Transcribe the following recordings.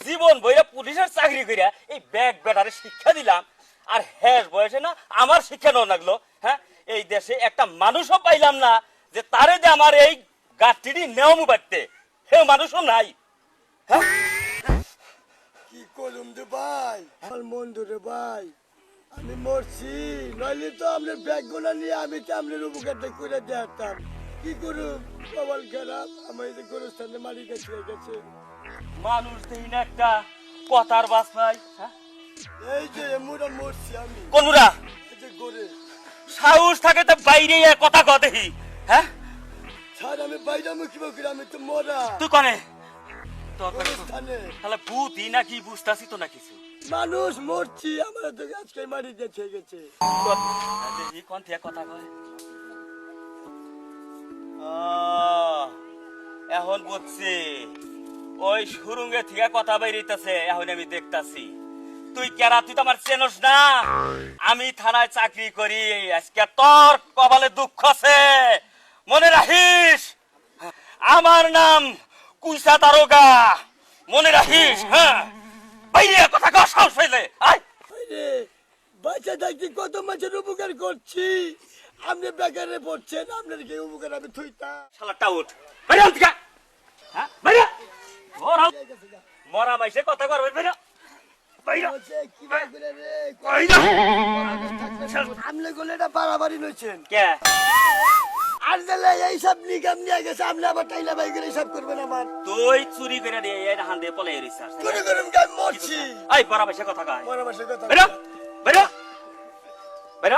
জীবন বইরা পুলিশের চাকরি করিয়া এই ব্যাগ বেটারে শিক্ষা দিলাম আর হ্যাঁ বয়সে না আমার শিক্ষা নেওয়া লাগলো। হ্যাঁ, এই দেশে একটা মানুষও পাইলাম না যে তারে যে আমার এই গাছটি নেওয়া বাড়তে হে মানুষও নাই। হ্যাঁ, কি করুম রে ভাই, আমার বন্ধু রে ভাই, আমি মরছি নইলে তো আপনার ব্যাগ গোনা নিয়ে আমি তো আপনার উপকারটা করে দিতাম। কি করুম, কপাল খারাপ, আমার এই গোরস্থানে মারি গেছে গেছে। মানুষ দেই না একটা কথার বাস ভাই। হ্যাঁ, এই যে মুরা মরছি আমি, কোনুরা এই যে গরে সাহস থাকে তো বাইরে কথা কদেহি। হ্যাঁ, স্যার আমি বাইরে মুখি মুখি, আমি তো মরা তুই কনে তোর গোরস্থানে তাহলে বুঝি না কি বুঝতাছি তো না কিছু। মানুষ মরছি, আমার তো আজকে মারি গেছে গেছে। দেখি কোন থেকে কথা কয়। এখন বুঝছি ওই সুরঙ্গে থেকে কথা বেরিতেছে, এখন আমি দেখতাছি। তুই কেরা, তুই তো আমার চেনস না। আমি থানায় চাকরি করি, আজকে তোর কপালে দুঃখ আছে মনে রাখিস। আমার নাম কুইসা দারোগা, মনে রাখিস। হ্যাঁ, বাইরে কথা কও, সাহস হইলে আয়। আরে বাচ্চা থাকতে কত মাছের উপকার করছি, আপনি বেকারে পড়ছেন, আপনার কি উপকার আমি থুইতা। শালাটা উঠ, বাইরে আন থেকে। হ্যাঁ, বাইরে ওরা মরা মাইসে কথা করবে, বাইরে বাইরে আমলে গলে এটা বাড়াবাড়ি নইছেন কে আর দিলে এইসব নিগাম নিয়ে গেছে, আপনি আবার টাইলা বাই করে হিসাব করবেন আমার। তুই চুরি করে দিয়ে এই হান দিয়ে পলাই রিসার্চ করে করুন গান মরছি, আই বড় মাইসে কথা কয়। বড় মাসে কথা বাইরে বাইরে বাইরে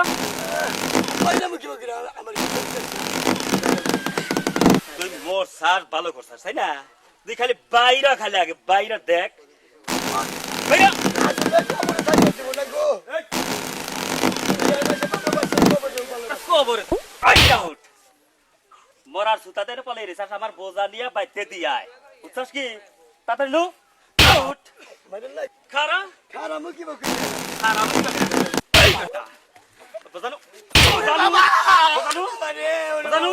বাইরে মুখি মুখি আমার তুই মোর সার ভালো করছিস তাই না? তুই খালি বাইরে খালি আগে বাইরে দেখ বাইরে কবর আইয়া উঠ। মরার সুতাতে পলাই রিসার্চ আমার বোঝা নিয়ে বাইতে দিয়ায়, বুঝছস কি? তাড়াতাড়ি নু উঠ। খারা খারা মুখি মুখি খারা আমি তোকে এই কথা বুঝানো বুঝানো বুঝানো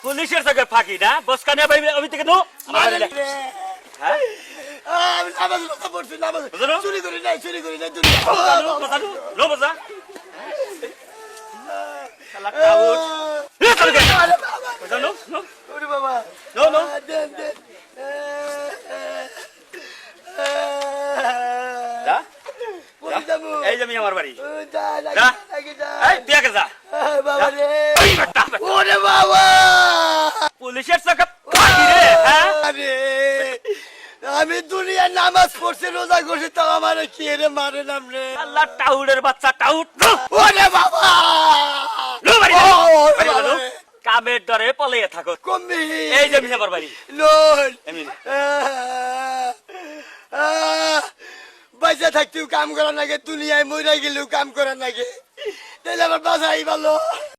পুলিশের সঙ্গে ফাঁকি না বসকানে ভাই আমি থেকে নো মারলে। হ্যাঁ, আমি নামাজ রক্ষা করছি, নামাজ বুঝলো? চুরি করি নাই, চুরি করি নাই, বুঝানো বুঝানো নো বুঝা শালা কাউট এ চলে গে বুঝানো নো ওরে বাবা নো নো দেন দেন যা ওরে যাবো এই যে আমি আমার বাড়ি যা যা লাগি যা এই তুই আগে যা বাবা রে এই বেটা ওরে বাবা পুলিশের সঙ্গে ফাঁকি রে। হ্যাঁ, আরে আমি দুনিয়ার নামাজ পড়ছি, রোজা করছি, তাও আমার কি রে মারে নাম রে। আল্লাহ টাউডের বাচ্চা টাউট নো ওরে বাবা নো বাড়ি ও, ওরে বাড়ি বাবা নো রে। কামের ডরে পলাইয়া থাকো। কমি এই যে আমি আমার বাড়ি লোন এমনি বাইসা থাকতেও কাম করা নাগে, দুনিয়ায় মরে গেলেও কাম করা নাগে, তাহলে আমার বাসাই ভালো।